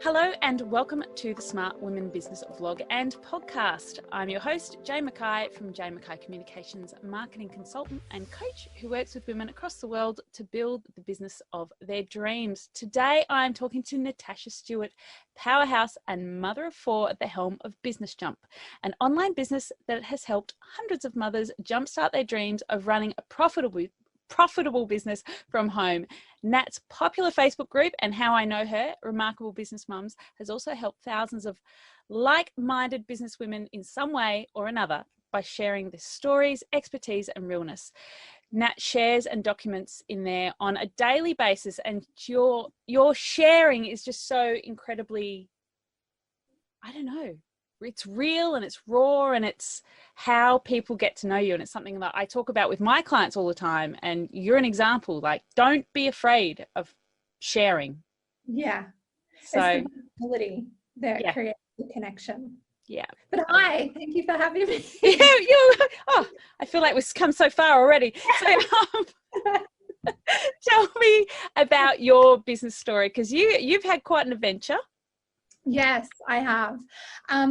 Hello and welcome to the Smart Women Business Vlog and Podcast. I'm your host, Jay Mackay from Jay Mackay Communications, marketing consultant and coach who works with women across the world to build the business of their dreams. Today, I'm talking to Natasha Stewart, powerhouse and mother of four at the helm of Business Jump, an online business that has helped hundreds of mothers jumpstart their dreams of running a profitable business from home. Nat's popular Facebook group and How I Know Her, Remarkable Business Mums, has also helped thousands of like-minded business women in some way or another by sharing their stories, expertise and realness. Nat shares and documents in there on a daily basis, and your sharing is just so incredibly, I don't know, it's real and it's raw, and it's how people get to know you. And it's something that I talk about with my clients all the time. And you're an example, like, don't be afraid of sharing. Yeah. So it's the ability that creates the connection. Yeah. But thank you for having me. I feel like we've come so far already. So tell me about your business story, because you've had quite an adventure. Yes, I have.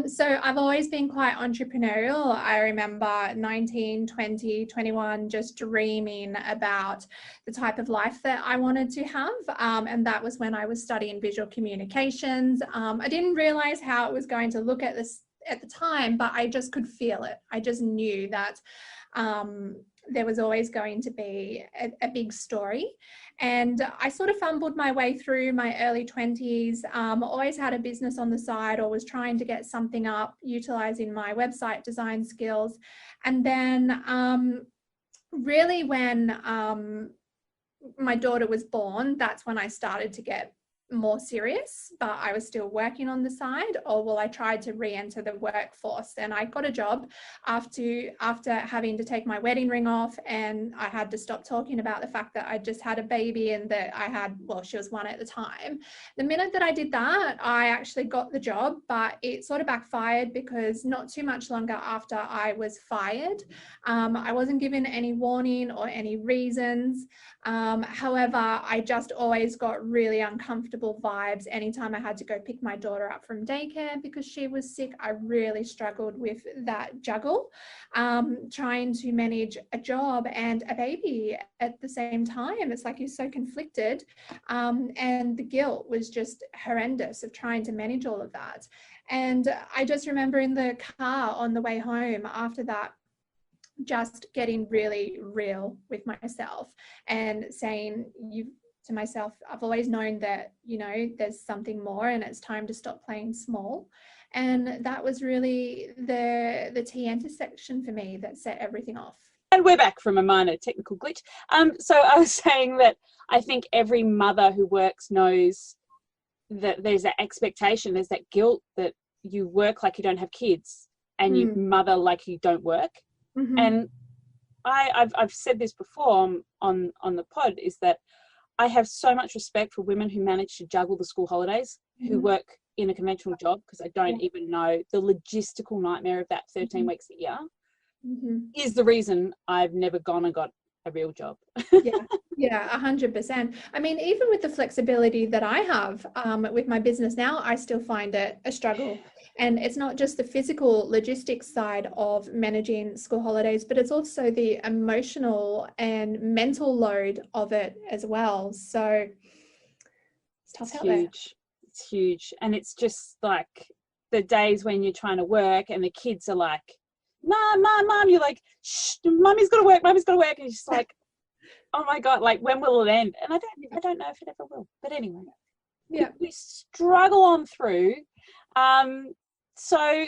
So I've always been quite entrepreneurial. I remember 19, 20, 21, just dreaming about the type of life that I wanted to have. And that was when I was studying visual communications. I didn't realize how it was going to look at this at the time, but I just could feel it. I just knew that there was always going to be a big story. And I sort of fumbled my way through my early 20s, always had a business on the side, or was trying to get something up, utilizing my website design skills. And then really when my daughter was born, that's when I started to get more serious, but I was still working on the side. I tried to re-enter the workforce, and I got a job after having to take my wedding ring off, and I had to stop talking about the fact that I just had a baby and that she was 1 at the time. The minute that I did that, I actually got the job, but it sort of backfired, because not too much longer after I was fired, I wasn't given any warning or any reasons. However, I just always got really uncomfortable vibes anytime I had to go pick my daughter up from daycare because she was sick. I really struggled with that juggle, trying to manage a job and a baby at the same time. It's like you're so conflicted, and the guilt was just horrendous of trying to manage all of that. And I just remember in the car on the way home after that, just getting really real with myself and saying to myself, I've always known that, there's something more, and it's time to stop playing small. And that was really the T intersection for me that set everything off. And we're back from a minor technical glitch. So I was saying that I think every mother who works knows that there's that expectation, there's that guilt that you work like you don't have kids, and you mother like you don't work. Mm-hmm. And I've said this before on the pod, is that I have so much respect for women who manage to juggle the school holidays, who work in a conventional job, because I don't even know the logistical nightmare of that 13 weeks a year is the reason I've never gone and got a real job. Yeah, 100%. I mean, even with the flexibility that I have with my business now, I still find it a struggle. And it's not just the physical logistics side of managing school holidays, but it's also the emotional and mental load of it as well. So it's tough out there. It's huge. And it's just like the days when you're trying to work and the kids are like, Mom, you're like, shh, Mummy's got to work. And you're just like, oh my God, like, when will it end? And I don't know if it ever will. But anyway, we struggle on through. So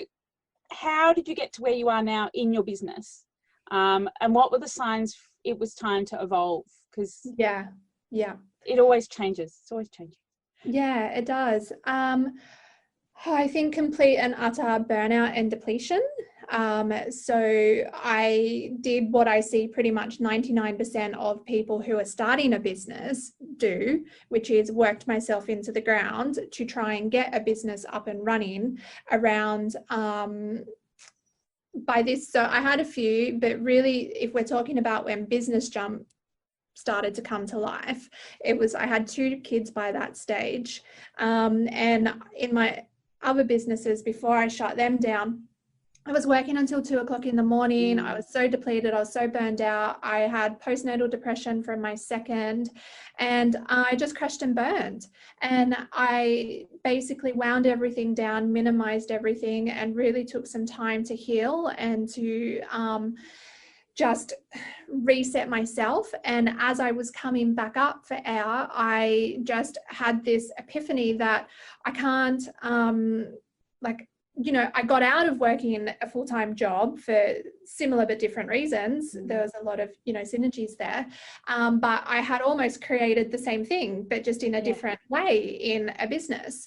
how did you get to where you are now in your business? And what were the signs it was time to evolve? Because it always changes. It's always changing. Yeah, it does. I think complete and utter burnout and depletion. So I did what I see pretty much 99% of people who are starting a business do, which is worked myself into the ground to try and get a business up and running around by this. So I had a few, but really, if we're talking about when Business Jump started to come to life. I had 2 kids by that stage. And in my other businesses, before I shut them down, I was working until 2 o'clock in the morning. I was so depleted. I was so burned out. I had postnatal depression from my second, and I just crashed and burned. And I basically wound everything down, minimized everything, and really took some time to heal and to just reset myself. And as I was coming back up for air, I just had this epiphany that I can't, I got out of working in a full-time job for similar but different reasons. There was a lot of, synergies there. But I had almost created the same thing, but just in a different way in a business.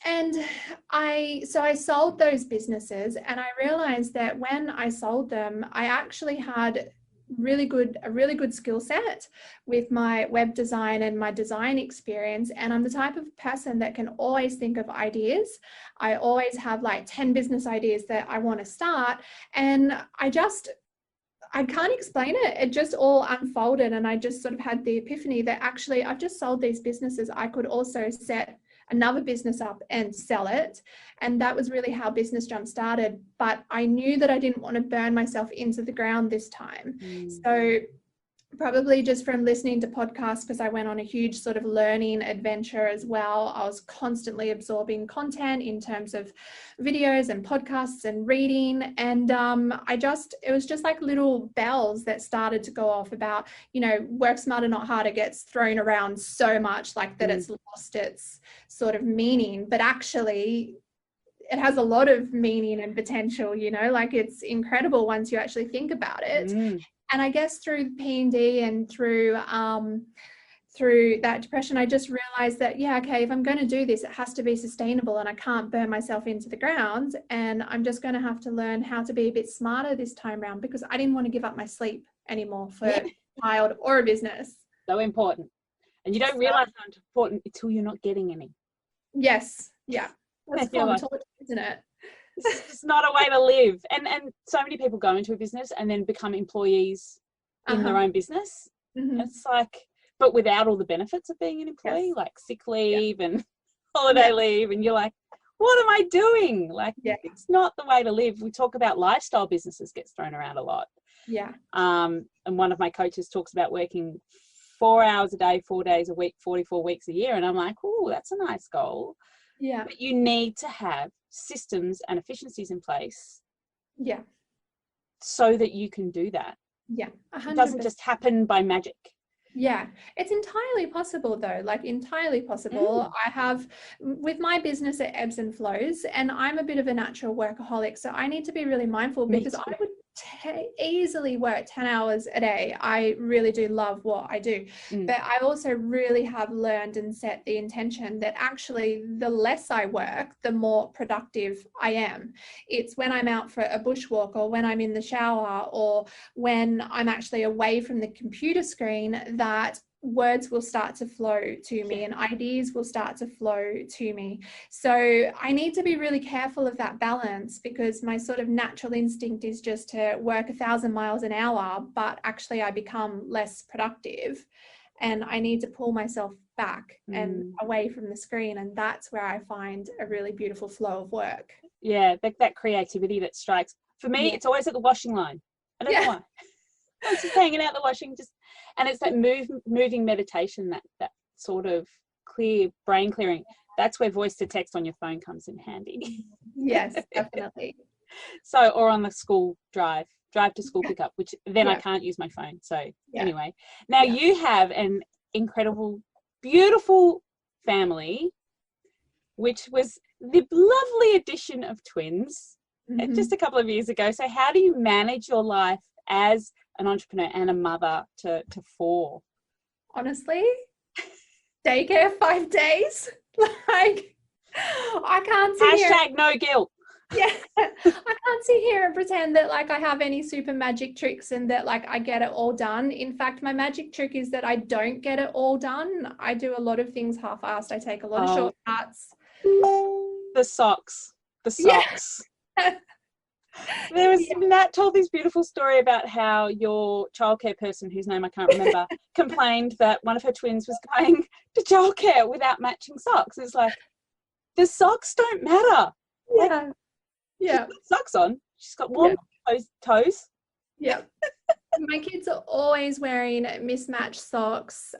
And I sold those businesses, and I realized that when I sold them, I actually had a really good skill set with my web design and my design experience. And I'm the type of person that can always think of ideas. I always have like 10 business ideas that I want to start. And I can't explain it. It just all unfolded. And I just sort of had the epiphany that actually I've just sold these businesses. I could also set another business up and sell it. And that was really how Business Jump started. But I knew that I didn't want to burn myself into the ground this time. So probably just from listening to podcasts, because I went on a huge sort of learning adventure as well. I was constantly absorbing content in terms of videos and podcasts and reading. And it was just like little bells that started to go off about, work smarter, not harder gets thrown around so much, like that it's lost its sort of meaning. But actually, it has a lot of meaning and potential, like it's incredible once you actually think about it. And I guess through P&D and through that depression, I just realized that, if I'm going to do this, it has to be sustainable, and I can't burn myself into the ground. And I'm just going to have to learn how to be a bit smarter this time around, because I didn't want to give up my sleep anymore for a child or a business. So important. And you don't realize how important until you're not getting any. Yes. Yeah. That's torture, isn't it? It's not a way to live. And so many people go into a business and then become employees in their own business. It's like, but without all the benefits of being an employee, like sick leave and holiday leave. And you're like, what am I doing? Like, it's not the way to live. We talk about lifestyle businesses gets thrown around a lot. Yeah. And one of my coaches talks about working 4 hours a day, 4 days a week, 44 weeks a year. And I'm like, oh, that's a nice goal. Yeah. But you need to have systems and efficiencies in place. Yeah. So that you can do that. Yeah. 100%. It doesn't just happen by magic. Yeah, it's entirely possible though, like entirely possible. I have, with my business, it ebbs and flows, and I'm a bit of a natural workaholic, so I need to be really mindful, because I would easily work 10 hours a day. I really do love what I do. But I also really have learned and set the intention that actually the less I work, the more productive I am. It's when I'm out for a bushwalk, or when I'm in the shower, or when I'm actually away from the computer screen, that words will start to flow to me and ideas will start to flow to me. So I need to be really careful of that balance, because my sort of natural instinct is just to work 1,000 miles an hour, but actually I become less productive, and I need to pull myself back and away from the screen. And that's where I find a really beautiful flow of work. Yeah, that creativity that strikes. For me, it's always at the washing line. I don't know why. I was just hanging out the washing, and it's that moving meditation, that sort of clear brain clearing. That's where voice to text on your phone comes in handy. Yes, definitely. So, or on the school drive to school pickup, which then I can't use my phone. So anyway, now you have an incredible, beautiful family, which was the lovely addition of twins just a couple of years ago. So how do you manage your life as an entrepreneur and a mother to 4? Honestly, daycare 5 days. Like, I can't sit here. Hashtag no guilt. Yeah, I can't sit here and pretend that like I have any super magic tricks and that like I get it all done. In fact, my magic trick is that I don't get it all done. I do a lot of things half-assed. I take a lot of shortcuts. The socks. Yeah. There was Nat told this beautiful story about how your childcare person, whose name I can't remember, complained that one of her twins was going to childcare without matching socks. It's like, the socks don't matter. Like, Yeah. she's got socks on. She's got warm toes. Yeah. My kids are always wearing mismatched socks.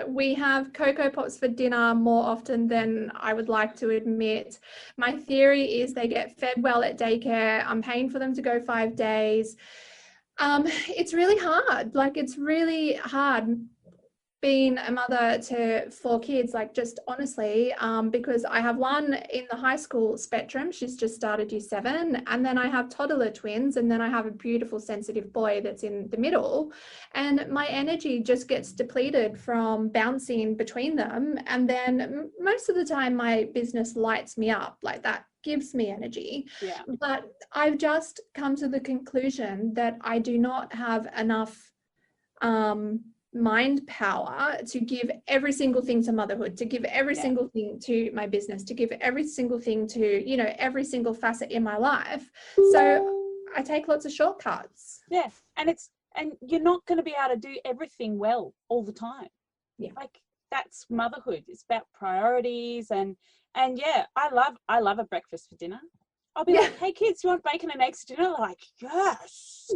We have Cocoa Pops for dinner more often than I would like to admit. My theory is they get fed well at daycare. I'm paying for them to go 5 days. It's really hard. Like, it's really hard being a mother to 4 kids, like, just honestly, because I have one in the high school spectrum. She's just started year 7, and then I have toddler twins, and then I have a beautiful sensitive boy that's in the middle, and my energy just gets depleted from bouncing between them. And then most of the time my business lights me up, like that gives me energy. But I've just come to the conclusion that I do not have enough mind power to give every single thing to motherhood, to give every single thing to my business, to give every single thing to, you know, every single facet in my life. So I take lots of shortcuts. And you're not going to be able to do everything well all the time. Like, that's motherhood. It's about priorities. And I love a breakfast for dinner. I'll be like, hey kids, you want bacon and eggs for dinner? They're like, yes.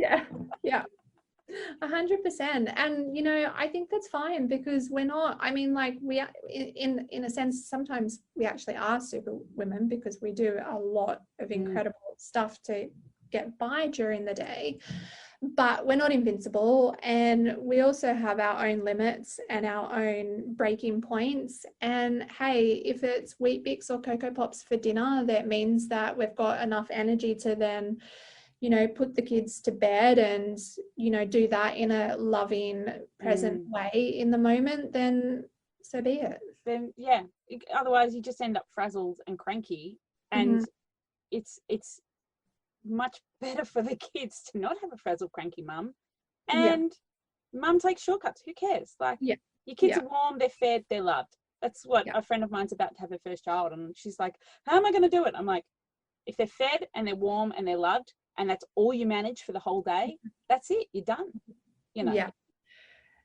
100%. And, you know, I think that's fine, because we're not, I mean, like, we are, in a sense, sometimes we actually are super women, because we do a lot of incredible stuff to get by during the day, but we're not invincible. And we also have our own limits and our own breaking points. And hey, if it's Wheat Bix or Cocoa Pops for dinner, that means that we've got enough energy to then, you know, put the kids to bed and, you know, do that in a loving, present way in the moment, then so be it. Then, otherwise you just end up frazzled and cranky. And it's much better for the kids to not have a frazzled, cranky mum. And mum takes shortcuts. Who cares? Like, your kids are warm, they're fed, they're loved. That's what a friend of mine's about to have her first child. And she's like, how am I going to do it? I'm like, if they're fed and they're warm and they're loved, and that's all you manage for the whole day, that's it, you're done, you know.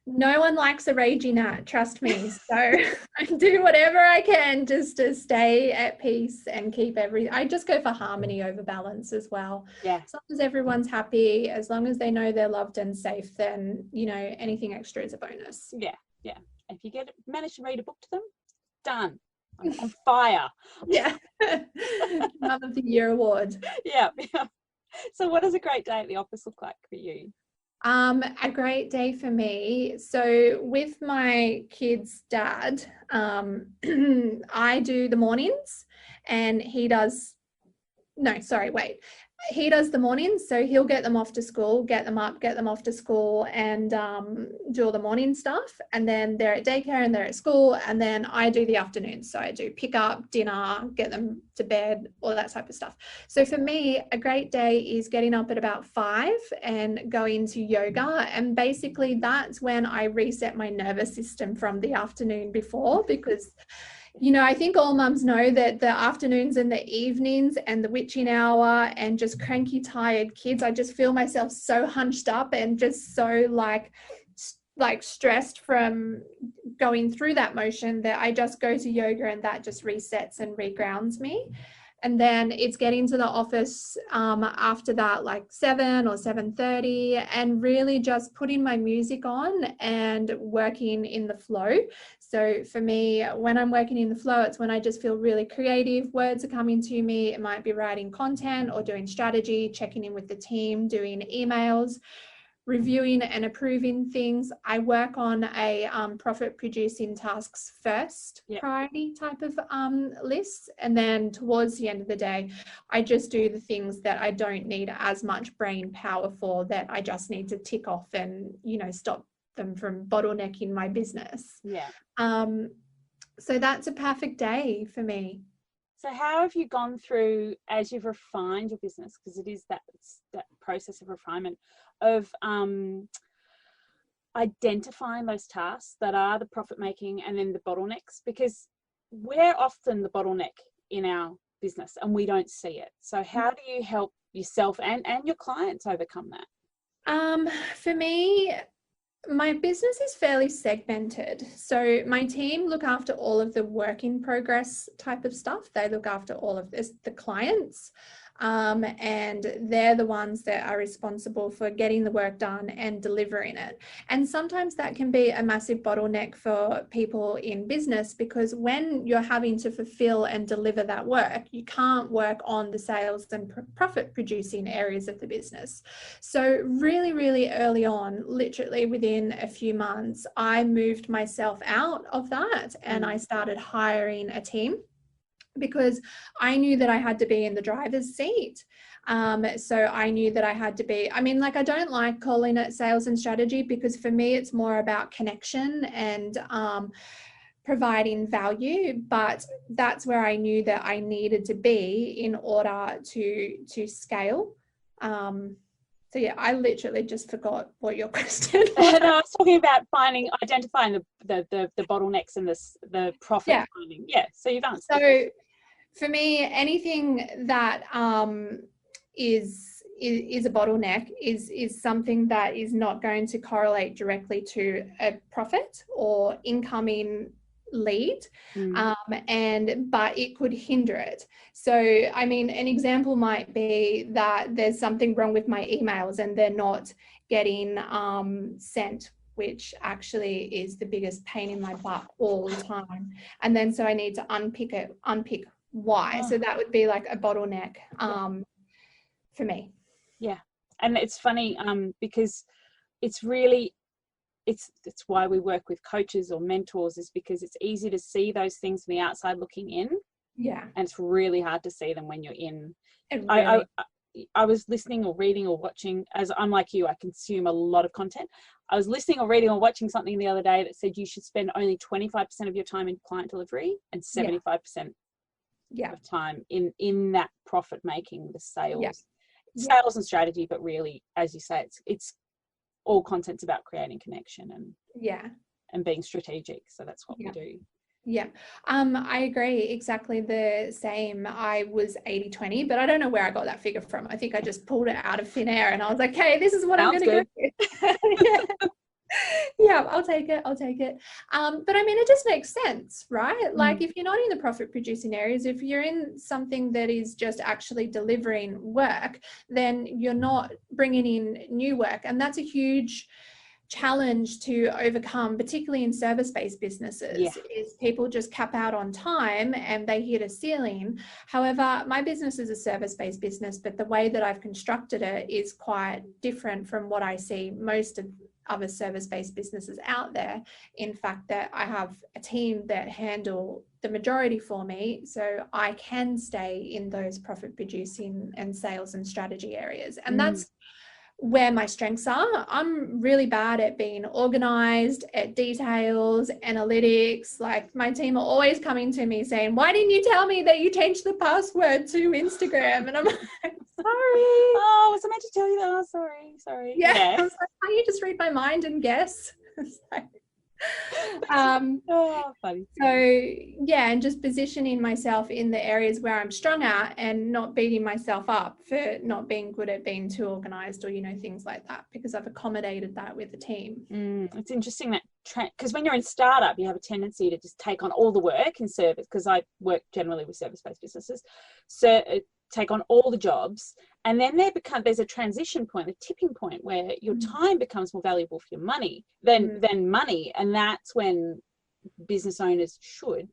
No one likes a ragey Nat, trust me. So I do whatever I can just to stay at peace and keep I just go for harmony over balance as well. As long as everyone's happy, as long as they know they're loved and safe, then, you know, anything extra is a bonus. If you manage to read a book to them, done. I'm on fire. Mother of the Year award. So what does a great day at the office look like for you? A great day for me. So with my kid's dad, I do the mornings, and he does the mornings. So he'll get them off to school, get them up, get them off to school, and do all the morning stuff. And then they're at daycare and they're at school. And then I do the afternoons. So I do pick up, dinner, get them to bed, all that type of stuff. So for me, a great day is getting up at about 5 and going to yoga. And basically that's when I reset my nervous system from the afternoon before, because you know, I think all mums know that the afternoons and the evenings and the witching hour and just cranky, tired kids, I just feel myself so hunched up and just so like stressed from going through that motion that I just go to yoga, and that just resets and regrounds me. And then it's getting to the office after that, like 7 or 7:30, and really just putting my music on and working in the flow. So for me, when I'm working in the flow, it's when I just feel really creative. Words are coming to me. It might be writing content or doing strategy, checking in with the team, doing emails, reviewing and approving things. I work on a profit producing tasks first priority type of list. And then towards the end of the day, I just do the things that I don't need as much brain power for, that I just need to tick off and, you know, stop them from bottlenecking my business. So that's a perfect day for me. So how have you gone through, as you've refined your business, because it is that process of refinement, of identifying those tasks that are the profit making and then the bottlenecks? Because we're often the bottleneck in our business and we don't see it. So how do you help yourself and your clients overcome that? For me, my business is fairly segmented. So my team look after all of the work in progress type of stuff. They look after all of this, the clients. And they're the ones that are responsible for getting the work done and delivering it. And sometimes that can be a massive bottleneck for people in business, because when you're having to fulfill and deliver that work, you can't work on the sales and profit producing areas of the business. So really, really early on, literally within a few months, I moved myself out of that and I started hiring a team, because I knew that I had to be in the driver's seat. So I knew that I had to be, I mean, like, I don't like calling it sales and strategy, because for me, it's more about connection and providing value. But that's where I knew that I needed to be in order to scale. So yeah, I literally just forgot what your question was. No, I was talking about identifying the bottlenecks and the profit finding. Yeah, so you've answered. So for me, anything that is a bottleneck is something that is not going to correlate directly to a profit or incoming lead, but it could hinder it. So I mean, an example might be that there's something wrong with my emails and they're not getting sent, which actually is the biggest pain in my butt all the time. And then so I need to unpick why. So that would be like a bottleneck for me. Yeah. And it's funny because it's really, it's why we work with coaches or mentors, is because it's easy to see those things from the outside looking in. Yeah. And it's really hard to see them when you're in. Really, I was listening or reading or watching, as I'm like you, I consume a lot of content. I was listening or reading or watching something the other day that said you should spend only 25% of your time in client delivery and 75% of time in that profit making, the sales and strategy. But really, as you say, it's all content's about creating connection and being strategic. So that's what we do. Yeah, I agree, exactly the same. I was 80-20, but I don't know where I got that figure from. I think I just pulled it out of thin air and I was like, hey, this is what I'm going to go with. Yeah, I'll take it. But I mean, it just makes sense, right? Like, if you're not in the profit producing areas, if you're in something that is just actually delivering work, then you're not bringing in new work. And that's a huge challenge to overcome, particularly in service-based businesses, is people just cap out on time and they hit a ceiling. However, my business is a service-based business, but the way that I've constructed it is quite different from what I see most of other service-based businesses out there. In fact, that I have a team that handle the majority for me, so I can stay in those profit producing and sales and strategy areas. And that's where my strengths are. I'm really bad at being organized, at details, analytics. Like, my team are always coming to me saying, why didn't you tell me that you changed the password to Instagram? And I'm like, sorry. Oh, was I meant to tell you that? Oh, sorry. Yeah. I was like, can't you just read my mind and guess? Funny. So yeah, and just positioning myself in the areas where I'm strong at and not beating myself up for not being good at being too organized or, things like that, because I've accommodated that with the team. It's interesting that because when you're in startup, you have a tendency to just take on all the work in service, because I work generally with service-based businesses, so take on all the jobs, and then there's a transition point, a tipping point, where your time becomes more valuable for your money than money. And that's when business owners should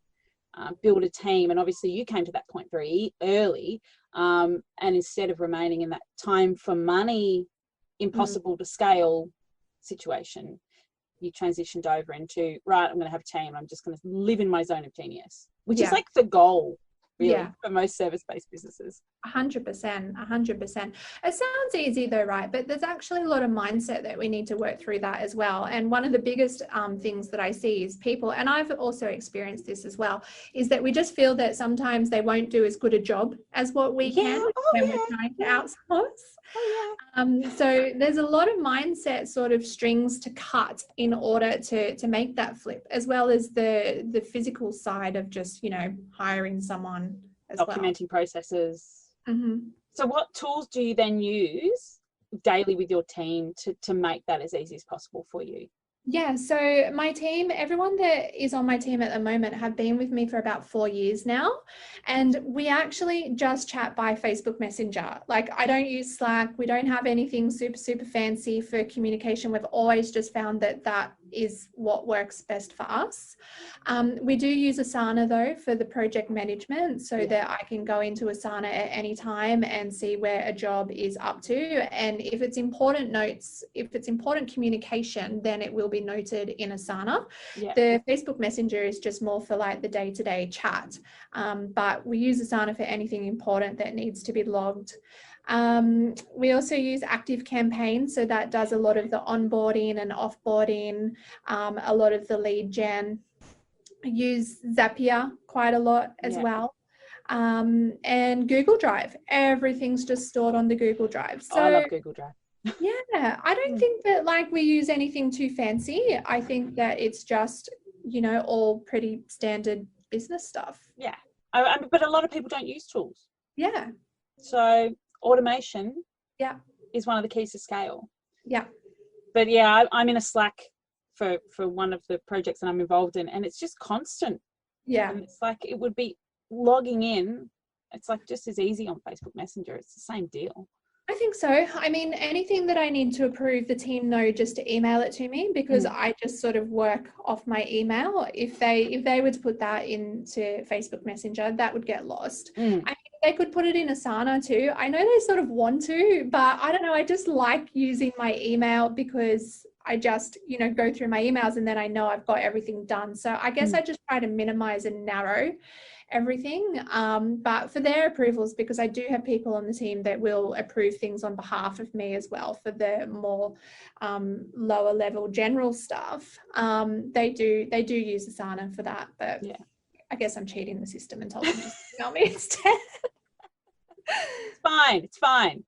build a team. And obviously you came to that point very early, and instead of remaining in that time for money, impossible to scale situation, you transitioned over into, right, I'm going to have a team, I'm just going to live in my zone of genius, which is like the goal really for most service-based businesses. 100%. It sounds easy though, right? But there's actually a lot of mindset that we need to work through that as well. And one of the biggest things that I see is people, and I've also experienced this as well, is that we just feel that sometimes they won't do as good a job as what we can when we're trying to outsource. So there's a lot of mindset sort of strings to cut in order to make that flip, as well as the physical side of just, hiring someone as documenting processes. So what tools do you then use daily with your team to make that as easy as possible for you? Yeah, so my team, everyone that is on my team at the moment have been with me for about 4 years now. And we actually just chat by Facebook Messenger. Like, I don't use Slack. We don't have anything super, super fancy for communication. We've always just found that that is what works best for us. We do use Asana though for the project management, so that I can go into Asana at any time and see where a job is up to. And if it's important notes, if it's important communication, then it will be noted in Asana. The Facebook Messenger is just more for like the day-to-day chat, but we use Asana for anything important that needs to be logged. We also use Active Campaign, so that does a lot of the onboarding and offboarding, a lot of the lead gen. I use Zapier quite a lot as well. And Google Drive. Everything's just stored on the Google Drive. So I love Google Drive. Yeah, I don't think that like we use anything too fancy. I think that it's just, you know, all pretty standard business stuff. Yeah. But a lot of people don't use tools. Yeah. So automation is one of the keys to scale. Yeah. But yeah, I'm in a Slack for one of the projects that I'm involved in, and it's just constant. Yeah. And it's like it would be logging in. It's like just as easy on Facebook Messenger. It's the same deal. I think so. I mean, anything that I need to approve, the team know just to email it to me, because I just sort of work off my email. If they were to put that into Facebook Messenger, that would get lost. I mean, they could put it in Asana too. I know they sort of want to, but I don't know. I just like using my email because I just, you know, go through my emails and then I know I've got everything done. So I guess I just try to minimize and narrow everything, but for their approvals, because I do have people on the team that will approve things on behalf of me as well for the more lower level general stuff. They do use Asana for that, but I guess I'm cheating the system and told them just email me instead. It's fine.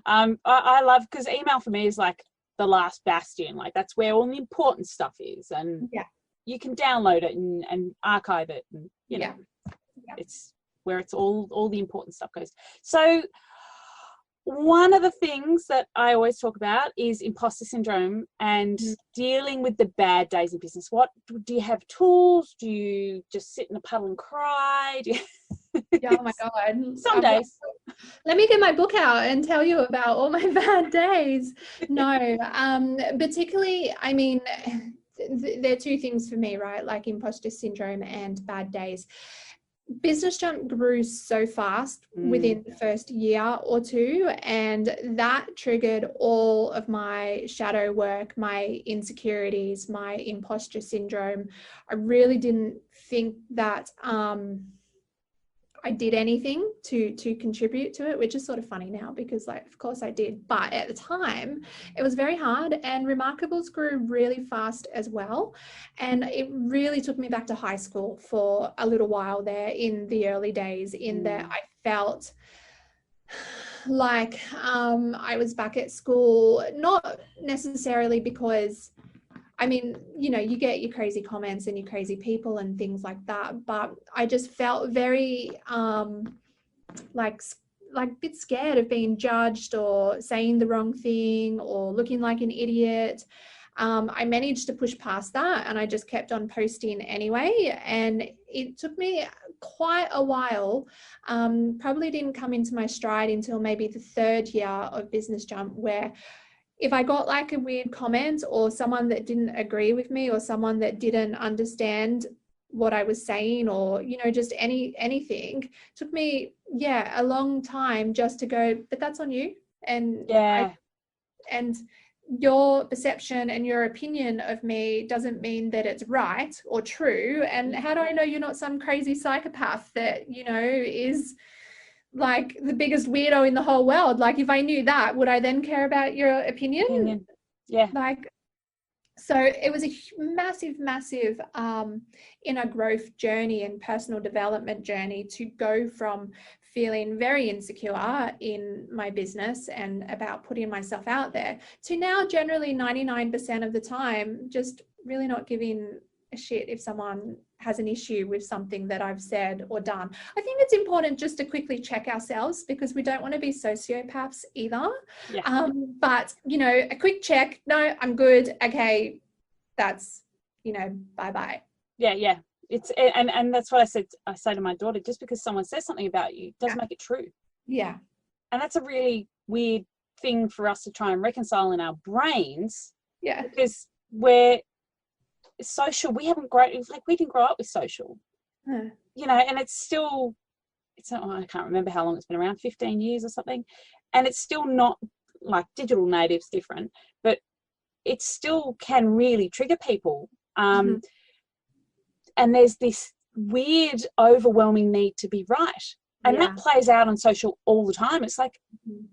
I love, because email for me is like the last bastion. Like that's where all the important stuff is, and you can download it and archive it, and you know. It's where it's all the important stuff goes. So one of the things that I always talk about is imposter syndrome and dealing with the bad days in business. What do you have tools? Do you just sit in a puddle and cry? Oh my God. Some days. Let me get my book out and tell you about all my bad days. No, particularly, I mean, there are two things for me, right? Like imposter syndrome and bad days. Business Jump grew so fast within the first year or two, and that triggered all of my shadow work, my insecurities, my imposter syndrome. I really didn't think that I did anything to contribute to it, which is sort of funny now because, like, of course I did. But at the time, it was very hard, and Remarkables grew really fast as well. And it really took me back to high school for a little while there in the early days, in that I felt like I was back at school, not necessarily because, I mean, you know, you get your crazy comments and your crazy people and things like that, but I just felt very like a bit scared of being judged or saying the wrong thing or looking like an idiot. I managed to push past that, and I just kept on posting anyway. And it took me quite a while, probably didn't come into my stride until maybe the third year of Business Jump, where if I got like a weird comment or someone that didn't agree with me or someone that didn't understand what I was saying, or, you know, just anything, it took me, a long time just to go, but that's on you. And and your perception and your opinion of me doesn't mean that it's right or true. And how do I know you're not some crazy psychopath that, you know, is like the biggest weirdo in the whole world? Like, if I knew that, would I then care about your opinion? Like, so it was a massive inner growth journey and personal development journey to go from feeling very insecure in my business and about putting myself out there to now generally 99% of the time just really not giving a shit if someone has an issue with something that I've said or done. I think it's important just to quickly check ourselves, because we don't want to be sociopaths either. Yeah. But, you know, a quick check. No, I'm good. Okay. That's, you know, bye-bye. Yeah. It's, and that's what I say to my daughter, just because someone says something about you doesn't make it true. Yeah. And that's a really weird thing for us to try and reconcile in our brains. Yeah. Because we're social, we didn't grow up with social. You know, and it's I can't remember how long it's been around, 15 years or something, and it's still not like digital natives different, but it still can really trigger people. And there's this weird overwhelming need to be right, and that plays out on social all the time. It's like,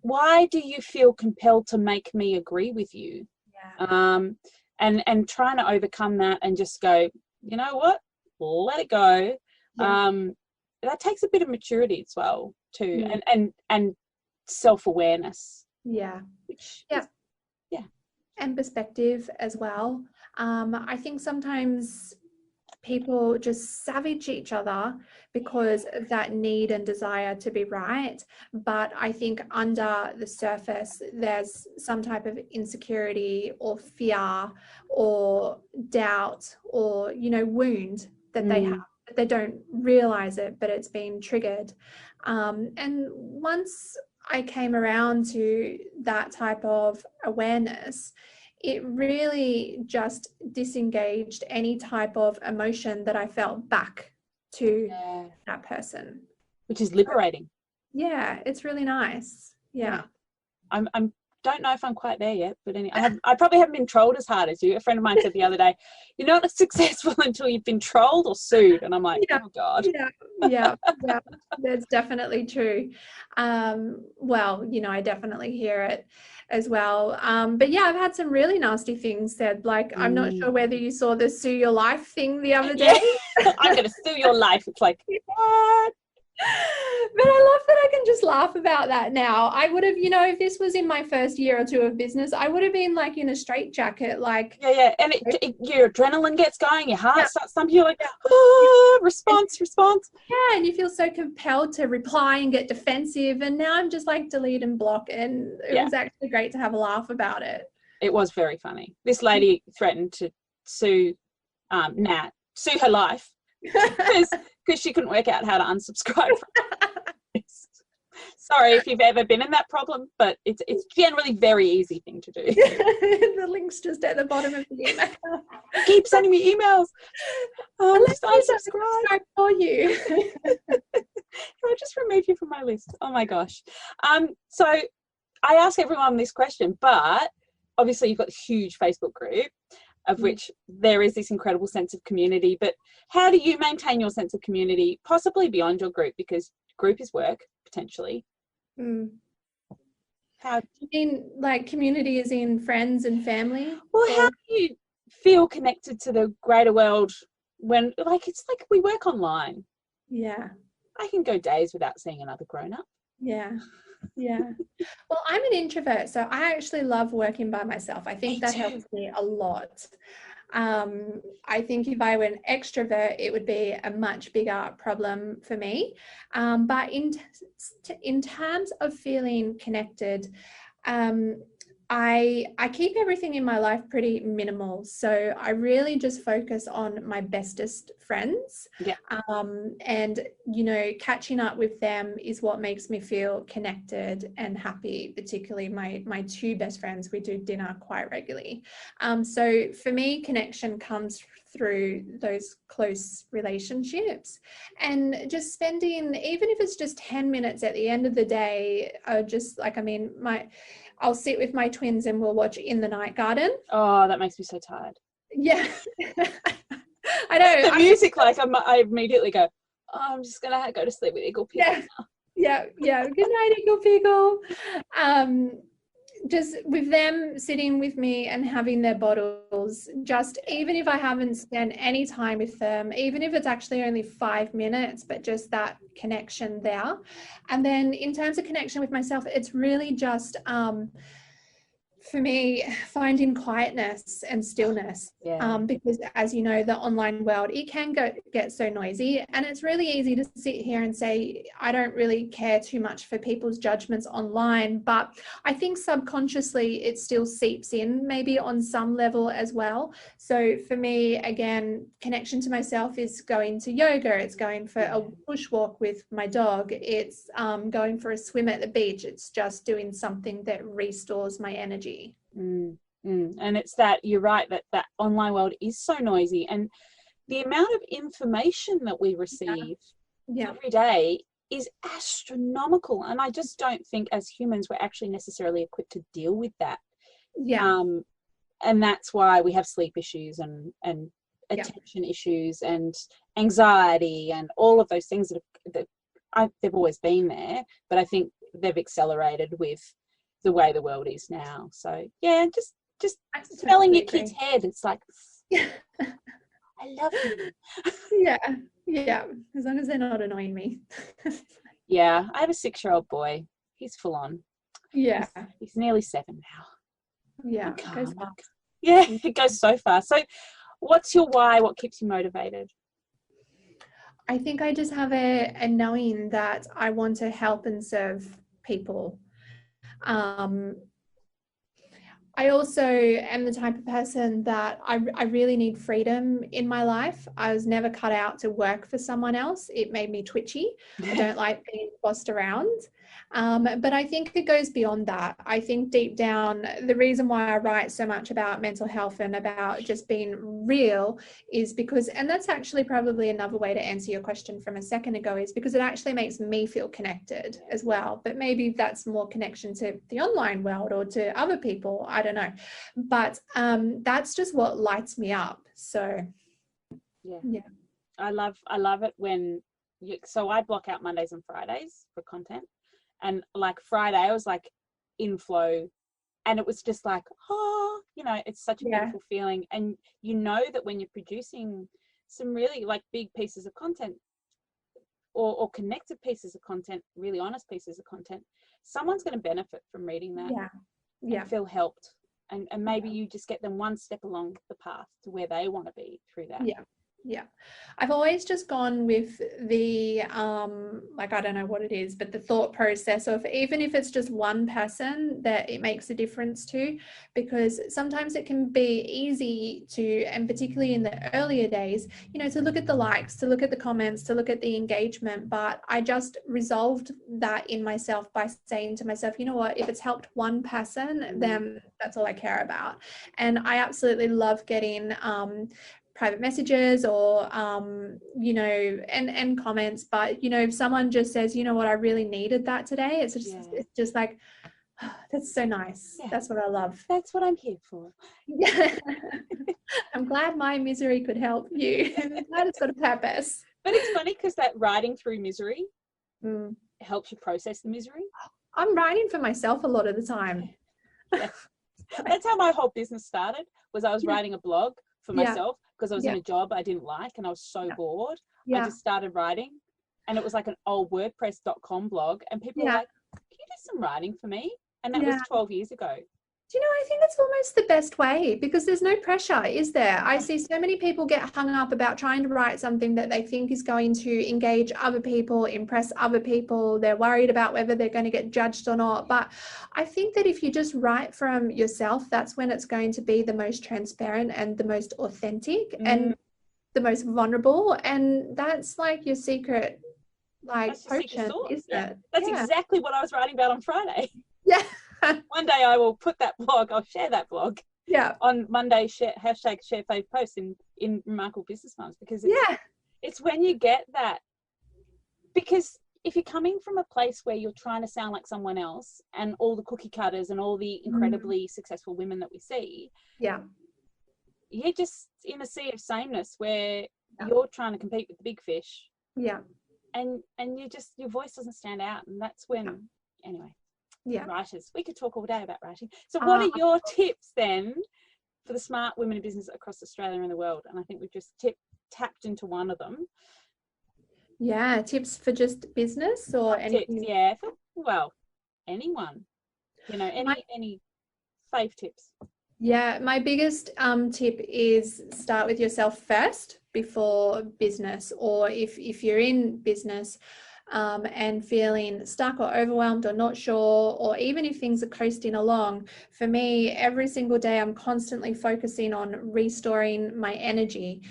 why do you feel compelled to make me agree with you? And trying to overcome that and just go, you know what, let it go. That takes a bit of maturity as well too, and self-awareness. And perspective as well. I think sometimes people just savage each other because of that need and desire to be right. But I think under the surface, there's some type of insecurity or fear or doubt or, you know, wound that they have. They don't realize it, but it's been triggered. And once I came around to that type of awareness, it really just disengaged any type of emotion that I felt back to that person. Which is liberating. Yeah, it's really nice. Yeah. I'm don't know if I'm quite there yet, but anyway, I probably haven't been trolled as hard as you. A friend of mine said the other day, you're not successful until you've been trolled or sued. And I'm like, oh God. Yeah, that's definitely true. Well, you know, I definitely hear it as well. But yeah, I've had some really nasty things said. Like, I'm not sure whether you saw the sue your life thing the other day. I'm going to sue your life. It's like, what? But I love that I can just laugh about that now. I would have, you know, if this was in my first year or two of business, I would have been like in a straitjacket, like. And your adrenaline gets going, your heart starts thumping, you're like, response. Yeah, and you feel so compelled to reply and get defensive. And now I'm just like delete and block. And it was actually great to have a laugh about it. It was very funny. This lady threatened to sue Nat, sue her life. Because she couldn't work out how to unsubscribe from this. Sorry if you've ever been in that problem, but it's generally a very easy thing to do. The link's just at the bottom of the email. Keep sending me emails. Just unsubscribe for you. I'll just remove you from my list. Oh my gosh. So I ask everyone this question, but obviously you've got a huge Facebook group, of which there is this incredible sense of community. But how do you maintain your sense of community, possibly beyond your group, because group is work, potentially? How do you mean, like, community is in friends and family? Well, how do you feel connected to the greater world when, like, it's like we work online? Yeah. I can go days without seeing another grown-up. Yeah. Well, I'm an introvert, so I actually love working by myself. I think that helps me a lot. I think if I were an extrovert, it would be a much bigger problem for me. But in terms of feeling connected, I keep everything in my life pretty minimal. So I really just focus on my bestest friends. And, you know, catching up with them is what makes me feel connected and happy, particularly my two best friends. We do dinner quite regularly. So for me, connection comes through those close relationships, and just spending, even if it's just 10 minutes at the end of the day, just like, I mean, I'll sit with my twins and we'll watch In the Night Garden. Oh, that makes me so tired. Yeah. I know. The music, like, I immediately go, oh, I'm just going to go to sleep with Eagle Pickle now. Yeah. Good night, Eagle Pickle. Just with them sitting with me and having their bottles, just even if I haven't spent any time with them, even if it's actually only 5 minutes, but just that connection there. And then in terms of connection with myself, it's really just For me, finding quietness and stillness, because as you know, the online world, it can get so noisy, and it's really easy to sit here and say, I don't really care too much for people's judgments online, but I think subconsciously it still seeps in maybe on some level as well. So for me, again, connection to myself is going to yoga, it's going for a bushwalk with my dog, it's going for a swim at the beach, it's just doing something that restores my energy. And it's that, you're right, that online world is so noisy, and the amount of information that we receive every day is astronomical, and I just don't think as humans we're actually necessarily equipped to deal with that. And that's why we have sleep issues and attention issues and anxiety and all of those things that they've always been there, but I think they've accelerated with the way the world is now. So just smelling your kid's head, it's like, I love you. As long as they're not annoying me. I have a 6-year-old boy. He's full on. He's nearly 7 now. It goes so fast. So what's your why? What keeps you motivated? I think I just have a knowing that I want to help and serve people. I also am the type of person that I really need freedom in my life. I was never cut out to work for someone else. It made me twitchy. I don't like being bossed around. But I think it goes beyond that. I think deep down, the reason why I write so much about mental health and about just being real is because, and that's actually probably another way to answer your question from a second ago, is because it actually makes me feel connected as well. But maybe that's more connection to the online world or to other people. I don't know. But that's just what lights me up. So, I love it when so I block out Mondays and Fridays for content. And like Friday, I was like in flow, and it was just like, it's such a beautiful feeling. And you know that when you're producing some really like big pieces of content or connected pieces of content, really honest pieces of content, someone's going to benefit from reading that and feel helped. And maybe you just get them one step along the path to where they want to be through that. I've always just gone with the I don't know what it is, but the thought process of, even if it's just one person that it makes a difference to, because sometimes it can be easy to, and particularly in the earlier days, to look at the likes, to look at the comments, to look at the engagement. But I just resolved that in myself by saying to myself, you know what, if it's helped one person, then that's all I care about. And I absolutely love getting private messages or and comments, but if someone just says, you know what, I really needed that today, it's just like, oh, that's so nice. That's what I love. That's what I'm here for. I'm glad my misery could help you. I'm glad it's got a purpose. But it's funny because that writing through misery helps you process the misery. I'm writing for myself a lot of the time. That's how my whole business started, was I was writing a blog for myself because I was in a job I didn't like and I was so bored. I just started writing, and it was like an old WordPress.com blog, and people were like, can you do some writing for me? And that was 12 years ago. Do you know, I think it's almost the best way, because there's no pressure, is there? I see so many people get hung up about trying to write something that they think is going to engage other people, impress other people. They're worried about whether they're going to get judged or not. But I think that if you just write from yourself, that's when it's going to be the most transparent and the most authentic and the most vulnerable. And that's like your secret, like, potion, isn't it? That's exactly what I was writing about on Friday. Yeah. One day I will put that blog, I'll share that blog on Monday, hashtag share fave posts in Remarkable Business Moms, because it's when you get that, because if you're coming from a place where you're trying to sound like someone else and all the cookie cutters and all the incredibly successful women that we see, you're just in a sea of sameness where you're trying to compete with the big fish, and your voice doesn't stand out, and that's when anyway. Writers, we could talk all day about writing. So what are your tips then for the smart women in business across Australia and the world? And I think we've just tapped into one of them. Tips for just business or anything? Tips, for, well, anyone, any fave tips? Yeah, my biggest tip is start with yourself first before business, or if you're in business and feeling stuck or overwhelmed or not sure, or even if things are coasting along, for me, every single day I'm constantly focusing on restoring my energy.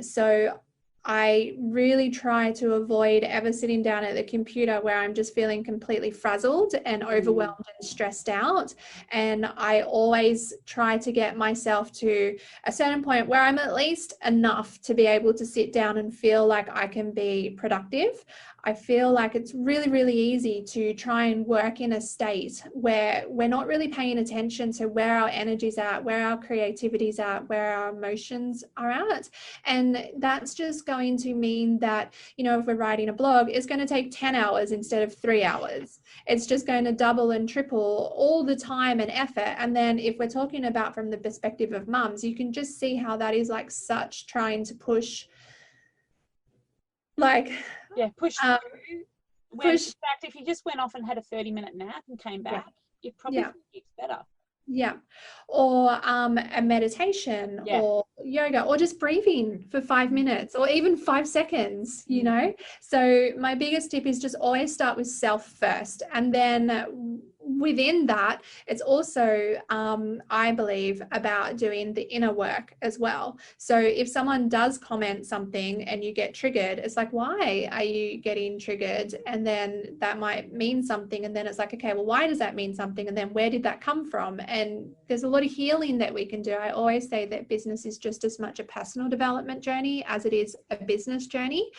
So I really try to avoid ever sitting down at the computer where I'm just feeling completely frazzled and overwhelmed and stressed out. And I always try to get myself to a certain point where I'm at least enough to be able to sit down and feel like I can be productive. I feel like it's really, really easy to try and work in a state where we're not really paying attention to where our energy's at, where our creativity's at, where our emotions are at. And that's just going to mean that, you know, if we're writing a blog, it's going to take 10 hours instead of 3 hours. It's just going to double and triple all the time and effort. And then if we're talking about from the perspective of mums, you can just see how that is like such trying to push, like, push through. When in fact, if you just went off and had a 30-minute nap and came back, you'd probably feel better. Yeah. Or a meditation or yoga, or just breathing for 5 minutes or even 5 seconds, you know. So my biggest tip is just always start with self first, and then within that, it's also I believe about doing the inner work as well. So if someone does comment something and you get triggered, it's like, why are you getting triggered? And then that might mean something, and then it's like, okay, well, why does that mean something? And then where did that come from? And there's a lot of healing that we can do. I always say that business is just as much a personal development journey as it is a business journey.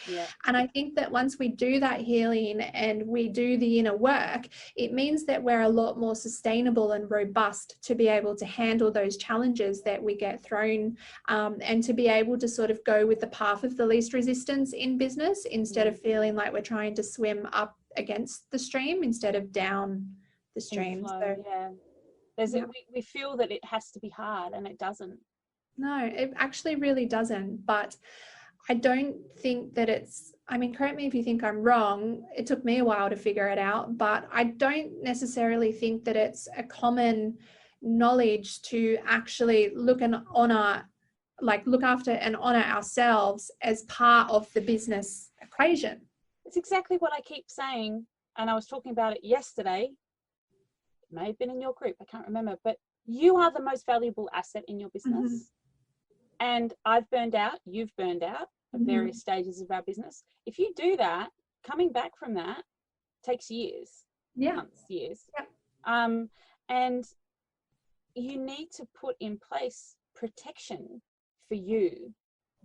And I think that once we do that healing and we do the inner work, it means that we're a lot more sustainable and robust to be able to handle those challenges that we get thrown, and to be able to sort of go with the path of the least resistance in business, instead of feeling like we're trying to swim up against the stream instead of down the stream. We feel that it has to be hard, and it doesn't. No, it actually really doesn't. But I don't think that it's, I mean, correct me if you think I'm wrong. It took me a while to figure it out, but I don't necessarily think that it's a common knowledge to actually look and honor, like look after and honor ourselves as part of the business equation. It's exactly what I keep saying. And I was talking about it yesterday. It may have been in your group, I can't remember, but you are the most valuable asset in your business. And I've burned out, you've burned out at various stages of our business. If you do that, coming back from that takes years, months, years. And you need to put in place protection for you.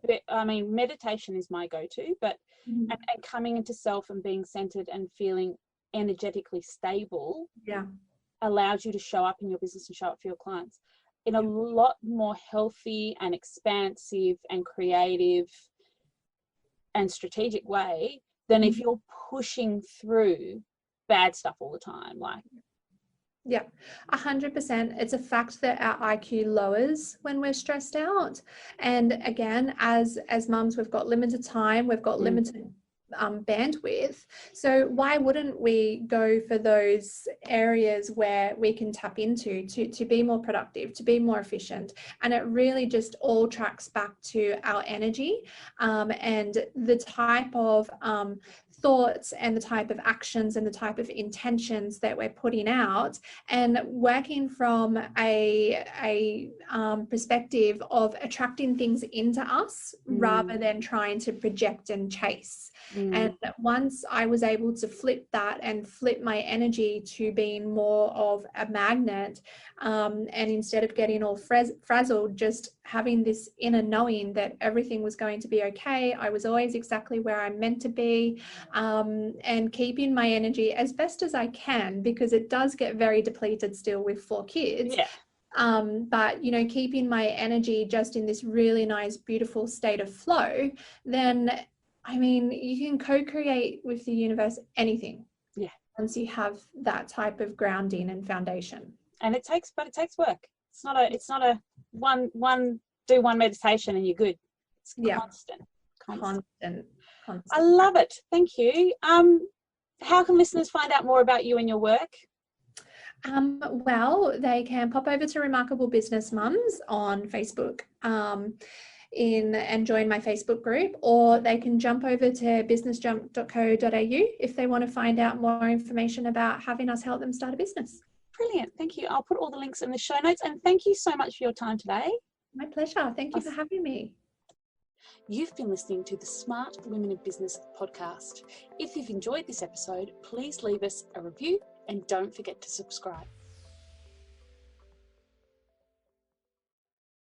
But, I mean, meditation is my go-to, but and coming into self and being centered and feeling energetically stable allows you to show up in your business and show up for your clients in a lot more healthy and expansive and creative and strategic way than if you're pushing through bad stuff all the time. Like, 100%. It's a fact that our IQ lowers when we're stressed out. And again, as mums, we've got limited time, we've got limited bandwidth. So why wouldn't we go for those areas where we can tap into to be more productive, to be more efficient? And it really just all tracks back to our energy, and the type of thoughts and the type of actions and the type of intentions that we're putting out, and working from a perspective of attracting things into us rather than trying to project and chase. And once I was able to flip that and flip my energy to being more of a magnet, and instead of getting all frazzled, just having this inner knowing that everything was going to be okay, I was always exactly where I'm meant to be, and keeping my energy as best as I can, because it does get very depleted still with 4 kids. But, you know, keeping my energy just in this really nice, beautiful state of flow, then, I mean, you can co-create with the universe anything. Once you have that type of grounding and foundation. And it takes work. It's not a do one meditation and you're good. It's constant. I love it. Thank you. How can listeners find out more about you and your work? Well, they can pop over to Remarkable Business Mums on Facebook and join my Facebook group, or they can jump over to businessjump.co.au if they want to find out more information about having us help them start a business. Brilliant. Thank you. I'll put all the links in the show notes, and thank you so much for your time today. My pleasure. Thank you for having me. You've been listening to the Smart Women in Business podcast. If you've enjoyed this episode, please leave us a review and don't forget to subscribe.